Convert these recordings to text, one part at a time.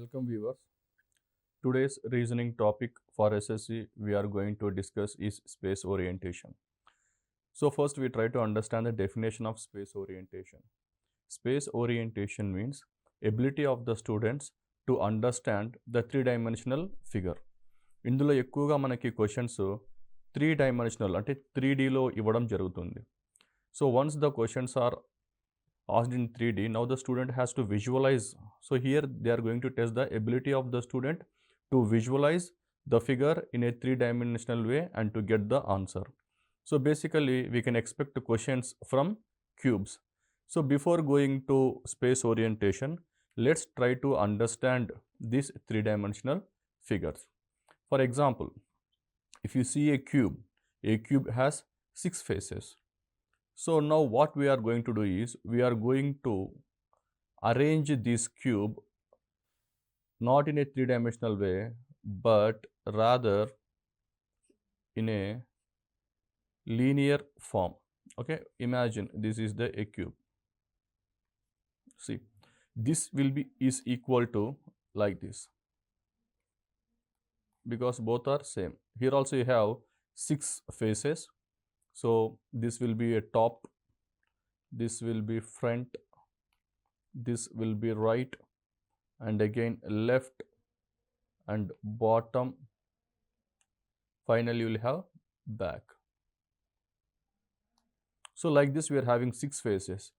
Welcome viewers. Today's reasoning topic for SSC we are going to discuss is space orientation. So first we try to understand the definition of space orientation. Space orientation means ability of the students to understand the three-dimensional figure. ఇందులో ఎక్కువగా మనకి questions 3-dimensional అంటే 3Dలో ఇవ్వడం జరుగుతుంది. So once the questions are asked in 3D, now the student has to visualize. So here they are going to test the ability of the student to visualize the figure in a 3-dimensional way and to get the answer. So basically we can expect questions from cubes. So before going to space orientation, let's try to understand these 3-dimensional figures. For example, if you see a cube has 6 faces. So now what we are going to do is, we are going to arrange this cube not in a 3-dimensional way, but rather in a linear form. Okay, imagine this is the a cube. See, this will be is equal to like this, because both are same. Here also you have 6 faces. So this will be a top, this will be front, this will be right, and again left and bottom. Finally you will have back. So like this we are having 6 faces.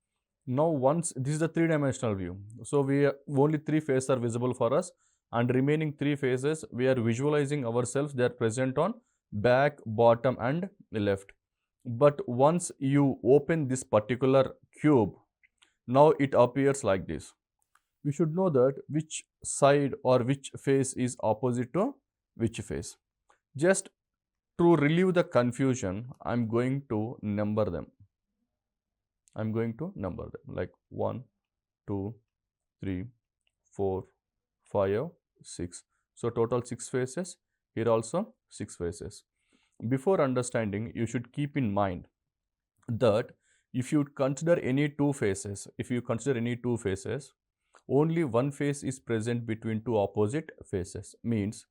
Now once this is the 3-dimensional view, so only 3 faces are visible for us, and remaining 3 faces we are visualizing ourselves, they are present on back, bottom and left. But once you open this particular cube, now it appears like this. We should know that which side or which face is opposite to which face. Just to relieve the confusion, I am going to number them. Like 1, 2, 3, 4, 5, 6. So total 6 faces. Here also 6 faces. Before understanding, you should keep in mind that if you consider any two faces, only one face is present between two opposite faces. Means,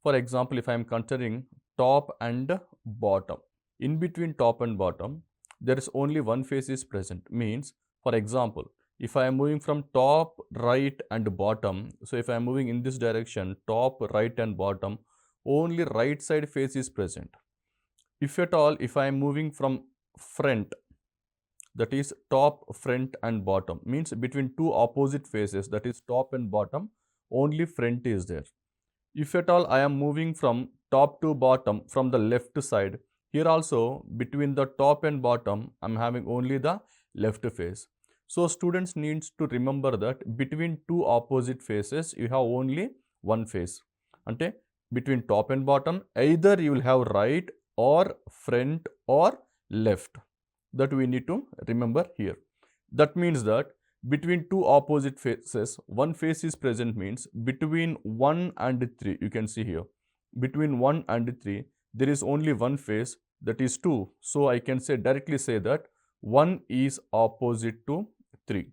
for example, if I am considering top and bottom, in between top and bottom, there is only one face is present. Means, for example, if I am moving from top, right and bottom, so if I am moving in this direction, top, right and bottom, only right side face is present. If at all, if I am moving from front, that is top, front and bottom, means between two opposite faces, that is top and bottom, only front is there. If at all I am moving from top to bottom from the left side, here also between the top and bottom, I am having only the left face. So students needs to remember that between two opposite faces, you have only one face. Ante between top and bottom, either you will have right or front or left. That we need to remember here. That means that between two opposite faces, one face is present, means between 1 and 3, you can see here, between 1 and 3, there is only one face, that is 2. So I can directly say that 1 is opposite to 3.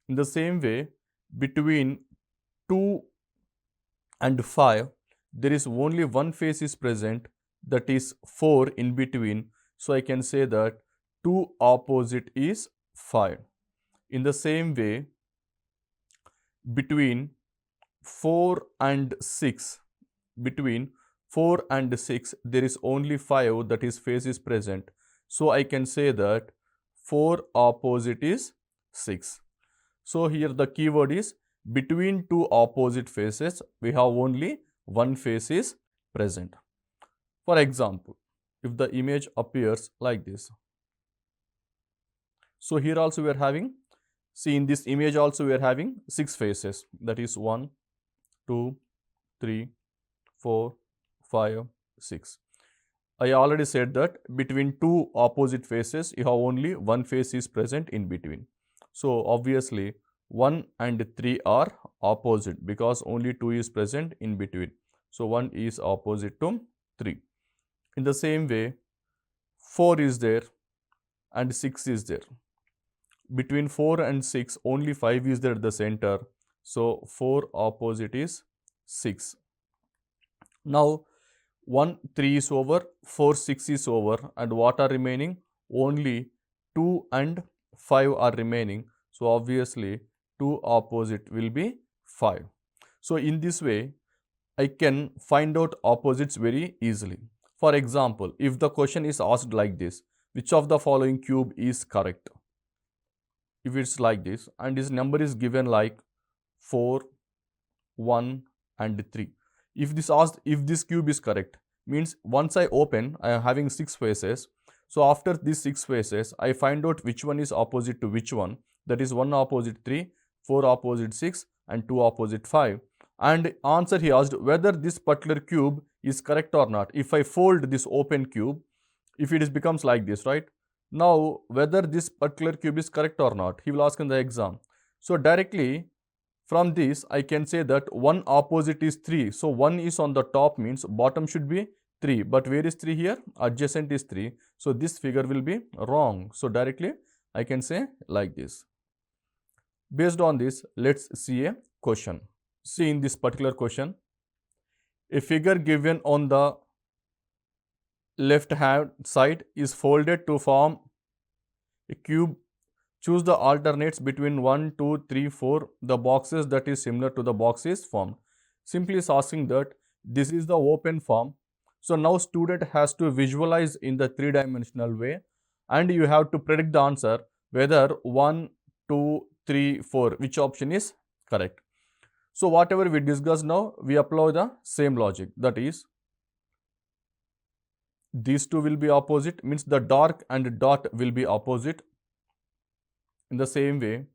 In the same way, between 2 and 5, there is only one face is present, that is 4 in between. So I can say that 2 opposite is 5. In the same way, between 4 and 6, there is only 5, that is face is present. So I can say that 4 opposite is 6. So here the keyword is between two opposite faces, we have only one face is present. For example, if the image appears like this. So here also we are having, see in this image also we are having 6 faces, that is 1, 2, 3, 4, 5, 6. I already said that between two opposite faces, you have only one face is present in between. So obviously 1 and 3 are opposite because only 2 is present in between. So 1 is opposite to 3. In the same way, 4 is there and 6 is there. Between 4 and 6, only 5 is there at the center. So 4 opposite is 6. Now 1 3 is over, 4 6 is over, and what are remaining? Only 2 and 5 are remaining. So obviously 2 opposite will be 5. So in this way I can find out opposites very easily. For example, if the question is asked like this, which of the following cube is correct? If it's like this and this number is given like 4, 1 and 3. If this cube is correct, means once I open, I am having 6 faces. So after these 6 faces, I find out which one is opposite to which one. That is 1 opposite 3, 4 opposite 6 and 2 opposite 5. And answer he asked whether this particular cube is correct or not. If I fold this open cube, if it becomes like this, right? Now whether this particular cube is correct or not, he will ask in the exam. So directly from this I can say that 1 opposite is 3. So 1 is on the top, means bottom should be 3. But where is 3 here? Adjacent is 3. So this figure will be wrong. So directly I can say like this. Based on this, let's see a question. See in this particular question, a figure given on the left hand side is folded to form a cube. Choose the alternates between 1, 2, 3, 4. The boxes that is similar to the box is formed. Simply is asking that this is the open form. So now student has to visualize in the 3-dimensional way and you have to predict the answer whether 1, 2, 3, 4, which option is correct. So whatever we discussed now, we apply the same logic. That is, these two will be opposite, means the dark and dot will be opposite. In the same way,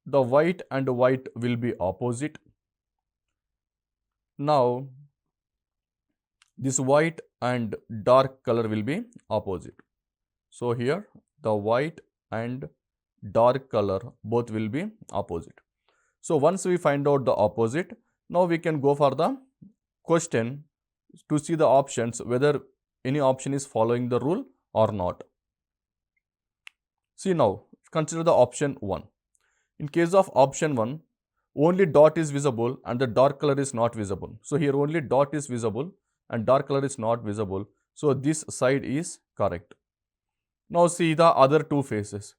the white and white will be opposite. Now, this white and dark color will be opposite. So here, the white and dark color both will be opposite. So once we find out the opposite, now we can go for the question to see the options whether any option is following the rule or not. See now, consider the option 1. In case of option 1, only dot is visible and the dark color is not visible. So here only dot is visible and dark color is not visible. So this side is correct. Now see the other two faces.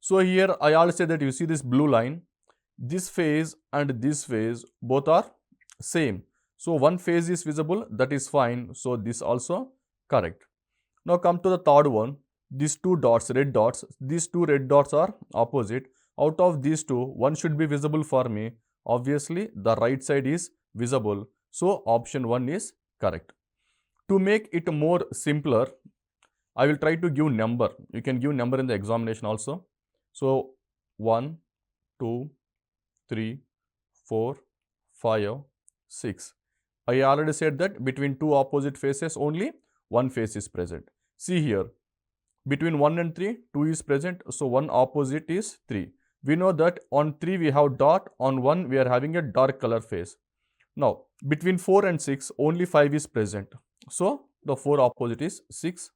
So here I already said that you see this blue line. This phase and this phase both are same. So one phase is visible, that is fine. So this also correct. Now come to the third one. These two dots, red dots, these two red dots are opposite. Out of these two, one should be visible for me. Obviously, the right side is visible. So option 1 is correct. To make it more simpler, I will try to give number. You can give number in the examination also. So 1, 2, 3, 4, 5, 6. I already said that between two opposite faces only one face is present. See here, between 1 and 3, 2 is present. So one opposite is 3. We know that on 3 we have dot, on 1 we are having a dark color face. Now between 4 and 6 only 5 is present. So the 4 opposite is 6,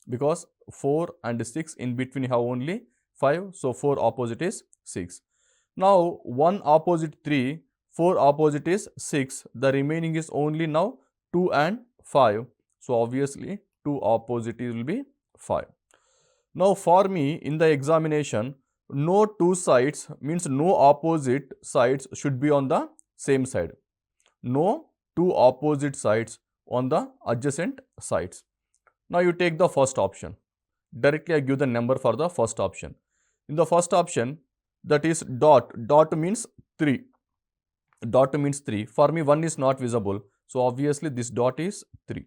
because 4 and 6 in between have only 5. So 4 opposite is 6. Now 1 opposite 3, 4 opposite is 6. The remaining is only now 2 and 5. So obviously 2 opposite will be 5. Now for me in the examination, no two sides means no opposite sides should be on the same side. No two opposite sides on the adjacent sides. Now you take the first option. Directly I give the number for the first option. In the first option, that is dot. Dot means 3. Dot means 3. For me 1 is not visible. So obviously this dot is 3.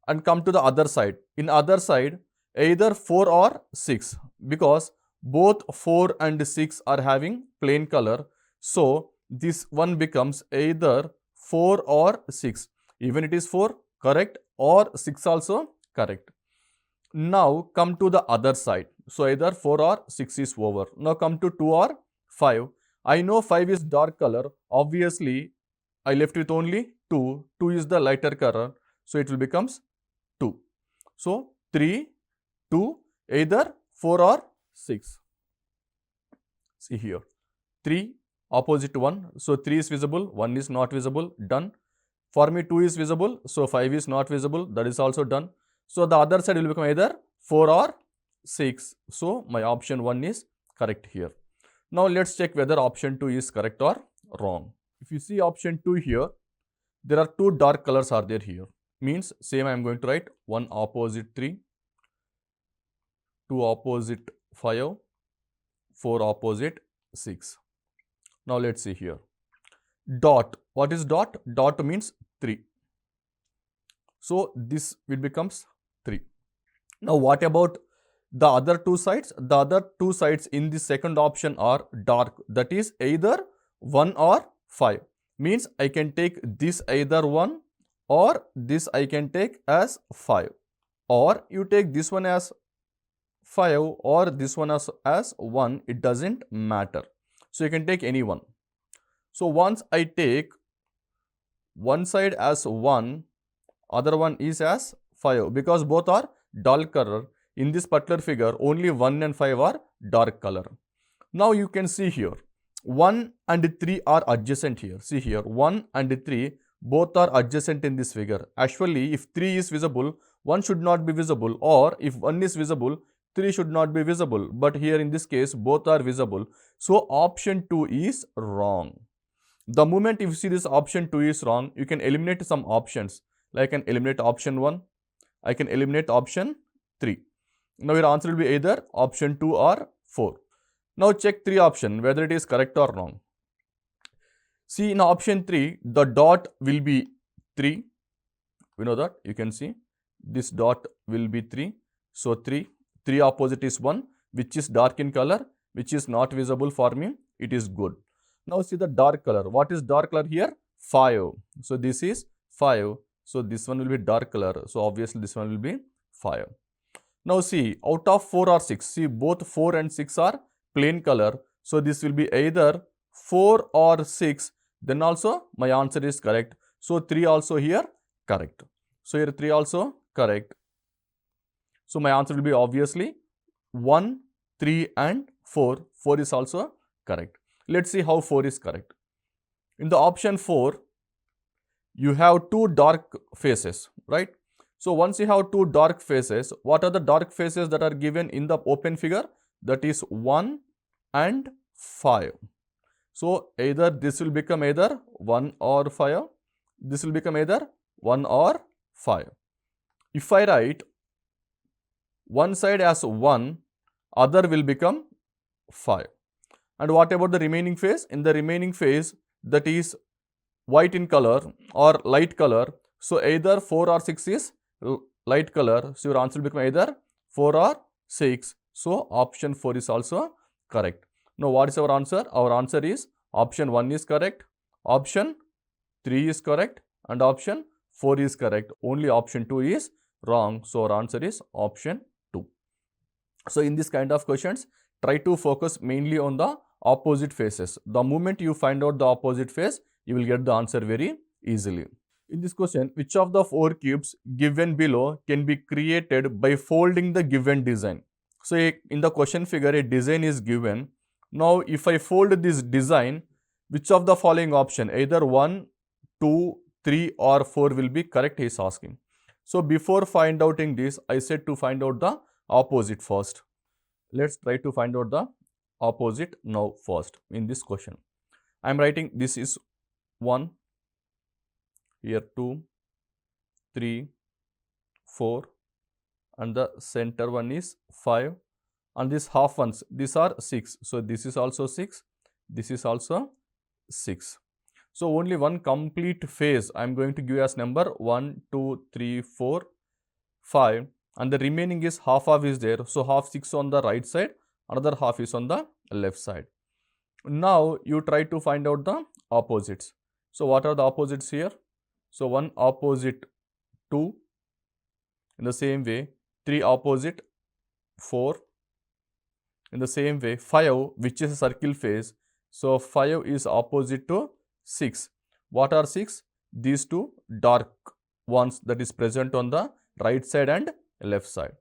And come to the other side. In other side, either 4 or 6, because both 4 and 6 are having plain color. So this one becomes either 4 or 6. Even it is 4 correct, or 6 also correct. Now come to the other side. So either 4 or 6 is over. Now come to 2 or 5. I know 5 is dark color. Obviously I left with only 2. 2 is the lighter color. So it will becomes 2. So 3, 2, either 4 or 6. See here, 3 opposite to 1. So 3 is visible, 1 is not visible, done. For me 2 is visible, so 5 is not visible, that is also done. So the other side will become either 4 or 6. So my option 1 is correct here. Now let's check whether option 2 is correct or wrong. If you see option 2 here, there are 2 dark colors are there here. Means same I am going to write 1 opposite 3, 2 opposite 5, 4 opposite 6. Now let's see here. Dot. What is dot? Dot means 3. So this will becomes 3. Now what about the other two sides? The other two sides in the second option are dark. That is either 1 or 5. Means I can take this either 1 or this I can take as 5. Or you take this one as 5 or this one as 1. It doesn't matter. So you can take any one. So once I take one side as 1, other one is as 5, because both are dull color. In this particular figure, only 1 and 5 are dark color. Now you can see here, 1 and 3 are adjacent here. See here, 1 and 3 both are adjacent in this figure. Actually, if 3 is visible, 1 should not be visible, or if 1 is visible, 3 should not be visible. But here in this case, both are visible. So option 2 is wrong. The moment if you see this option 2 is wrong, you can eliminate some options. Like I can eliminate option 1, I can eliminate option 3. Now your answer will be either option 2 or 4. Now check 3 option whether it is correct or wrong. See in option 3, the dot will be 3. We know that, you can see this dot will be 3. So 3 opposite is 1, which is dark in color, which is not visible for me. It is good. Now see the dark color. What is dark color here? 5. So this is 5. So this one will be dark color. So obviously this one will be 5. Now see, out of 4 or 6, see both 4 and 6 are plain color. So this will be either 4 or 6. Then also my answer is correct. So 3 also here correct. So here 3 also correct. So my answer will be obviously 1, 3 and 4. 4 is also correct. Let's see how 4 is correct. In the option 4, you have 2 dark faces, right? So once you have 2 dark faces, what are the dark faces that are given in the open figure? That is 1 and 5. So either this will become either 1 or 5. This will become either 1 or 5. If I write one side as 1, other will become 5. And what about the remaining face? In the remaining face, that is white in color or light color. So either 4 or 6 is light color. So your answer will become either 4 or 6. So option 4 is also correct. Now what is our answer? Our answer is option 1 is correct, option 3 is correct, and option 4 is correct. Only option 2 is wrong. So our answer is option 2. So in this kind of questions, try to focus mainly on the opposite faces. The moment you find out the opposite face, you will get the answer very easily. In this question, which of the 4 cubes given below can be created by folding the given design? So in the question figure, a design is given. Now if I fold this design, which of the following option, either 1, 2, 3 or 4 will be correct, he is asking. So before find outing this, I said to find out the opposite first. Let's try to find out the opposite now first in this question. I am writing this is 1, here 2, 3, 4 and the center one is 5 and these half ones, these are 6. So this is also 6, this is also 6. So only one complete phase I am going to give as number 1, 2, 3, 4, 5 and the remaining is half of is there. So half 6 on the right side, another half is on the left side. Now you try to find out the opposites. So what are the opposites here? So 1 opposite 2, in the same way 3 opposite 4, in the same way 5 which is a circle phase. So 5 is opposite to 6. What are 6? These two dark ones that is present on the right side and left side.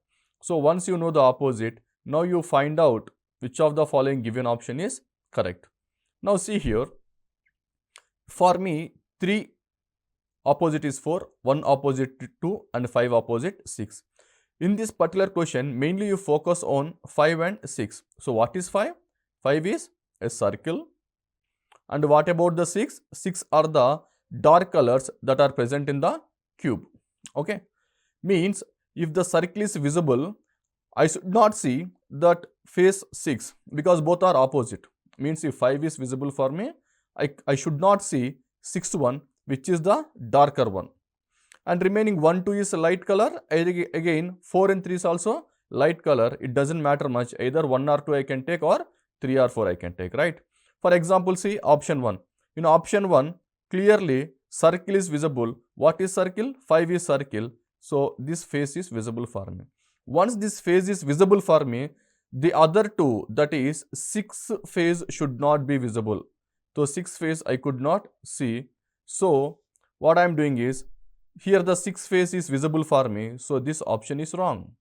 So once you know the opposite, now you find out which of the following given option is correct. Now see here, for me 3 opposite is 4, 1 opposite 2 and 5 opposite 6. In this particular question, mainly you focus on 5 and 6. So what is 5? 5 is a circle. And what about the 6? 6 are the dark colors that are present in the cube. Okay. Means if the circle is visible, I should not see that face 6 because both are opposite. Means if 5 is visible for me, I should not see 6th one, which is the darker one. And remaining 1, 2 is a light color. Again 4 and 3 is also light color. It doesn't matter much. Either 1 or 2 I can take or 3 or 4 I can take, right? For example, see option 1. In option 1, clearly circle is visible. What is circle? 5 is circle. So this face is visible for me. Once this face is visible for me, the other two, that is 6th face, should not be visible. So 6th face I could not see. So what I am doing is, here the 6th face is visible for me. So this option is wrong.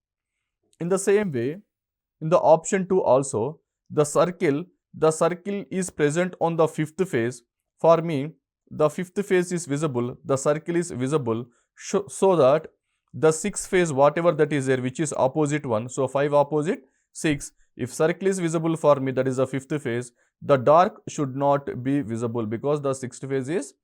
In the same way, in the option 2 also, the circle is present on the 5th face. For me, the 5th face is visible, the circle is visible, so that the 6th face, whatever that is there, which is opposite one, so 5 opposite 6, if circle is visible for me, that is the 5th face, the dark should not be visible because the 6th face is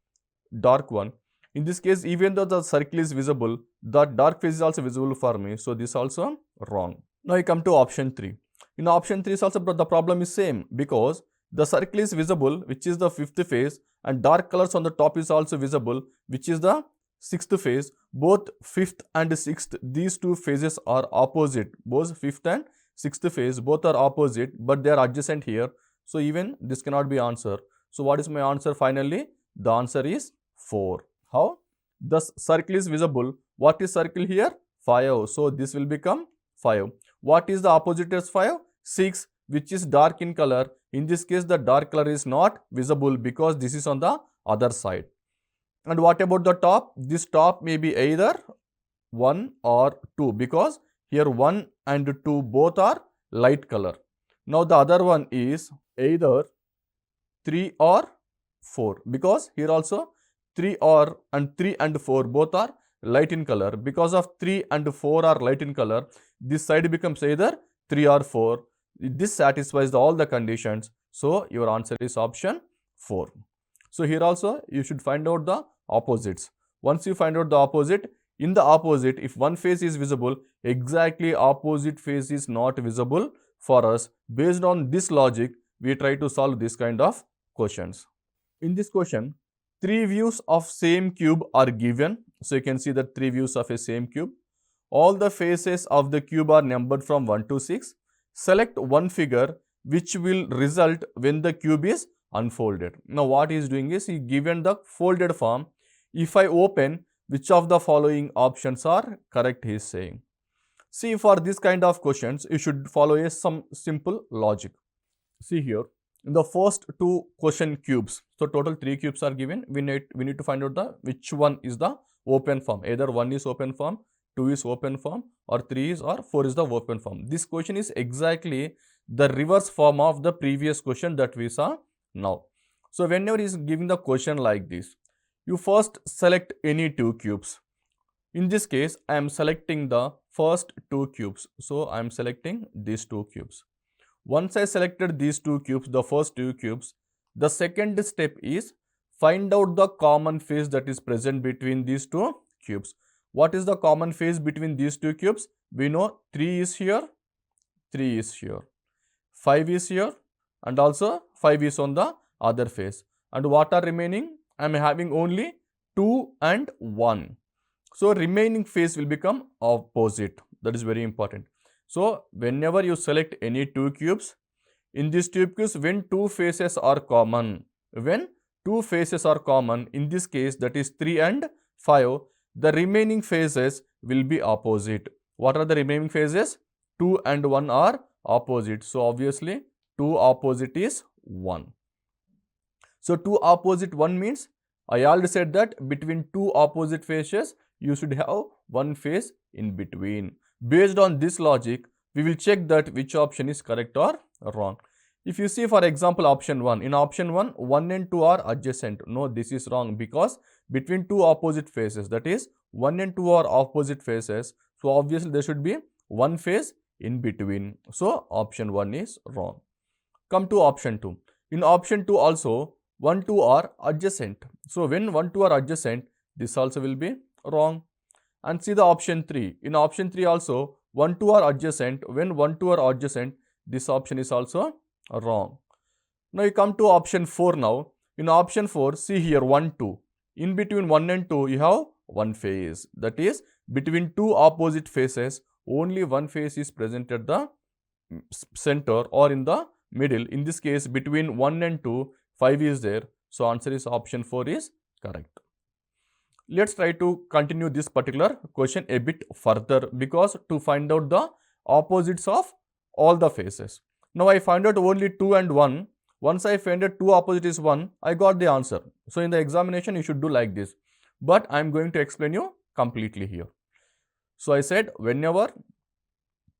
dark one. In this case, even though the circle is visible, the dark face is also visible for me, so this also wrong. Now I come to option 3. In option 3 also the problem is same because the circle is visible, which is the 5th face, and dark colors on the top is also visible, which is the 6th face. Both 5th and 6th, these two phases are opposite. Both 5th and 6th face, both are opposite, but they are adjacent here. So even this cannot be answer. So what is my answer finally? The answer is 4. How? The circle is visible. What is circle here? 5. So this will become 5. What is the opposite as 5? 6, which is dark in color. In this case, the dark color is not visible because this is on the other side. And what about the top? This top may be either 1 or 2 because here 1 and 2 both are light color. Now the other one is either 3 or 4 because here also 3 and 4 both are light in color. Because of 3 and 4 are light in color, this side becomes either 3 or 4. This satisfies all the conditions. So your answer is option 4. So here also you should find out the opposites. Once you find out the opposite, in the opposite, if one face is visible, exactly opposite face is not visible for us. Based on this logic, we try to solve this kind of questions. In this question, 3 views of same cube are given. So you can see that 3 views of a same cube. All the faces of the cube are numbered from 1 to 6. Select one figure which will result when the cube is unfolded. Now what he is doing is, he given the folded form. If I open, which of the following options are correct, he is saying. See, for this kind of questions, you should follow some simple logic. See here, in the first 2 question cubes, so total 3 cubes are given. We need to find out which one is the open form. Either 1 is open form, 2 is open form, or 3 is or 4 is the open form. This question is exactly the reverse form of the previous question that we saw now. So whenever he is giving the question like this, you first select any 2 cubes. In this case, I am selecting the first 2 cubes. So I am selecting these 2 cubes. Once I selected these 2 cubes, the first 2 cubes, the second step is find out the common face that is present between these 2 cubes. What is the common face between these 2 cubes? We know 3 is here, 3 is here, 5 is here, and also 5 is on the other face. And what are remaining? I am having only 2 and 1. So remaining face will become opposite. That is very important. So whenever you select any 2 cubes, in these 2 cubes, when 2 faces are common, in this case, that is 3 and 5, the remaining faces will be opposite. What are the remaining faces? 2 and 1 are opposite. So obviously 2 opposite is 1. So 2 opposite 1 means, I already said that between 2 opposite faces, you should have one face in between. Based on this logic, we will check that which option is correct or wrong. If you see, for example, option 1, in option 1, 1 and 2 are adjacent. No, this is wrong, because between two opposite faces, that is 1 and 2 are opposite faces, so obviously there should be one face in between. So option 1 is wrong. Come to option 2. In option 2 also 1, 2 are adjacent. So when 1, 2 are adjacent, this also will be wrong. And see the option 3. In option 3 also 1, 2 are adjacent. When 1, 2 are adjacent, this option is also wrong. Now you come to option 4 now. In option 4, see here 1, 2. In between 1 and 2, you have one face. That is, between two opposite faces, only one face is present at the center or in the middle. In this case, between 1 and 2, 5 is there. So answer is option 4 is correct. Let's try to continue this particular question a bit further, because to find out the opposites of all the faces. Now I find out only 2 and 1. Once I find out 2 opposite is 1, I got the answer. So in the examination you should do like this. But I am going to explain you completely here. So I said, whenever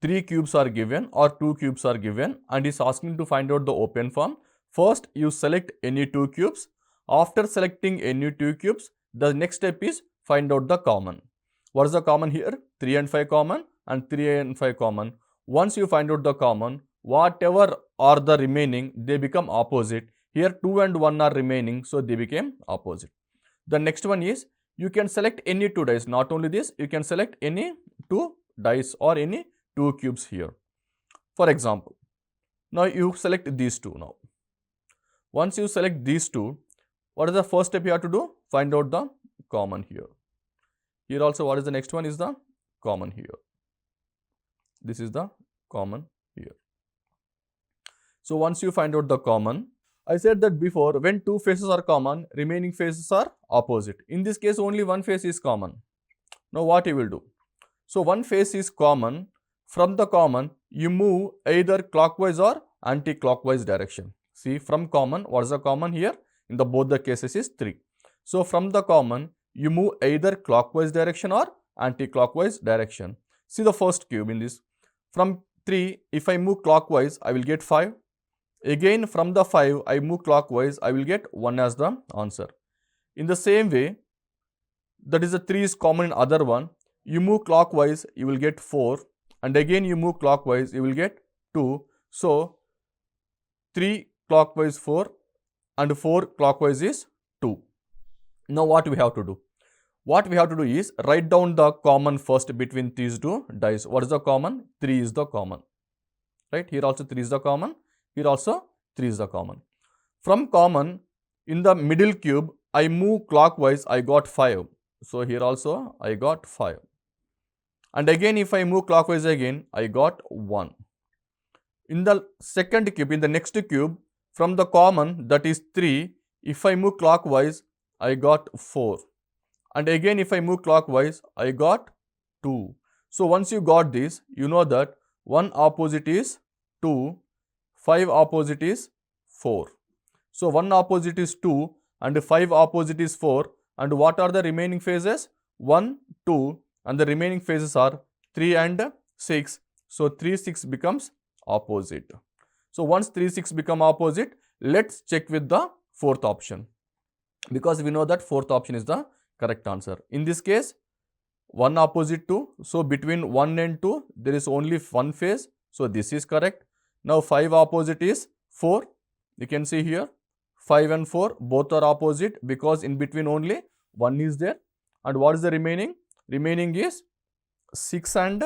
3 cubes are given or 2 cubes are given and is asking to find out the open form, first you select any 2 cubes. After selecting any 2 cubes, the next step is find out the common. What is the common here? 3 and 5 common and 3 and 5 common. Once you find out the common, whatever are the remaining, they become opposite. Here 2 and 1 are remaining, so they became opposite. The next one is, you can select any 2 dice. Not only this, you can select any 2 dice or any 2 cubes here. For example, now you select these 2 now. Once you select these 2, what is the first step you have to do? Find out the common here. Here also, what is the next one is the common here. This is the common here. So once you find out the common, I said that before, when 2 faces are common, remaining faces are opposite. In this case, only one face is common. Now what you will do? So one face is common. From the common, you move either clockwise or anti-clockwise direction. See, from common, what is the common here? In the both the cases is 3. So from the common, you move either clockwise direction or anti-clockwise direction. See the first cube in this. From 3, if I move clockwise, I will get 5. Again from the 5, I move clockwise, I will get 1 as the answer. In the same way, that is the 3 is common in other one. You move clockwise, you will get 4. And again you move clockwise, you will get 2. So 3 clockwise 4 and 4 clockwise is 2. Now what we have to do? What we have to do is write down the common first between these 2 dice. What is the common? 3 is the common. Right? Here also 3 is the common. Here also 3 is the common. From common, in the middle cube, I move clockwise, I got 5. So here also I got 5. And again if I move clockwise again, I got 1. In the second cube, in the next cube, from the common, that is 3, if I move clockwise, I got 4. And again if I move clockwise, I got 2. So once you got this, you know that 1 opposite is 2, 5 opposite is 4. So 1 opposite is 2 and 5 opposite is 4. And what are the remaining phases? 1, 2, and the remaining phases are 3 and 6. So 3, 6 becomes opposite. So once 3, 6 become opposite, let's check with the fourth option, because we know that fourth option is the correct answer. In this case, 1 opposite 2. So between 1 and 2, there is only one phase. So this is correct. Now 5 opposite is 4. You can see here 5 and 4 both are opposite, because in between only 1 is there. And what is the remaining? Remaining is 6 and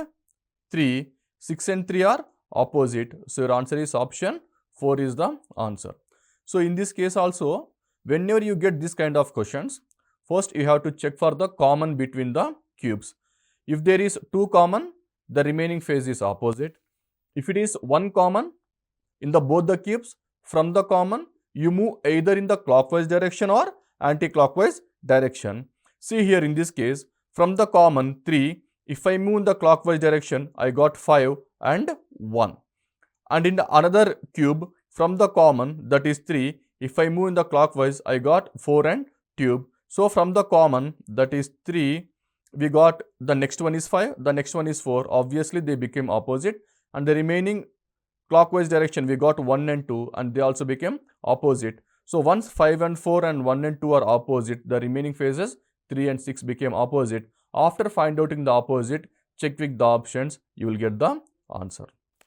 3. 6 and 3 are opposite. So your answer is option 4 is the answer. So in this case also, whenever you get this kind of questions, first you have to check for the common between the cubes. If there is 2 common, the remaining phase is opposite. If it is 1 common in the both the cubes, from the common, you move either in the clockwise direction or anti-clockwise direction. See here in this case, from the common 3, if I move in the clockwise direction, I got 5 and 1. And in the another cube, from the common, that is 3, if I move in the clockwise, I got 4 and cube. So from the common, that is 3, we got the next one is 5, the next one is 4. Obviously they became opposite, and the remaining clockwise direction we got 1 and 2 and they also became opposite. So once 5 and 4 and 1 and 2 are opposite, the remaining phases 3 and 6 became opposite. After finding out the opposite, check with the options, you will get the answer.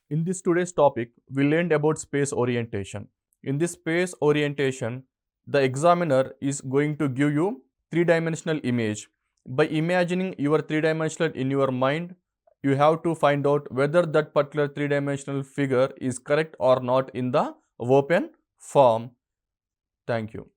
In this today's topic, we learned about space orientation. In this space orientation, the examiner is going to give you three-dimensional image. By imagining your three-dimensional in your mind, you have to find out whether that particular three-dimensional figure is correct or not in the open form. Thank you.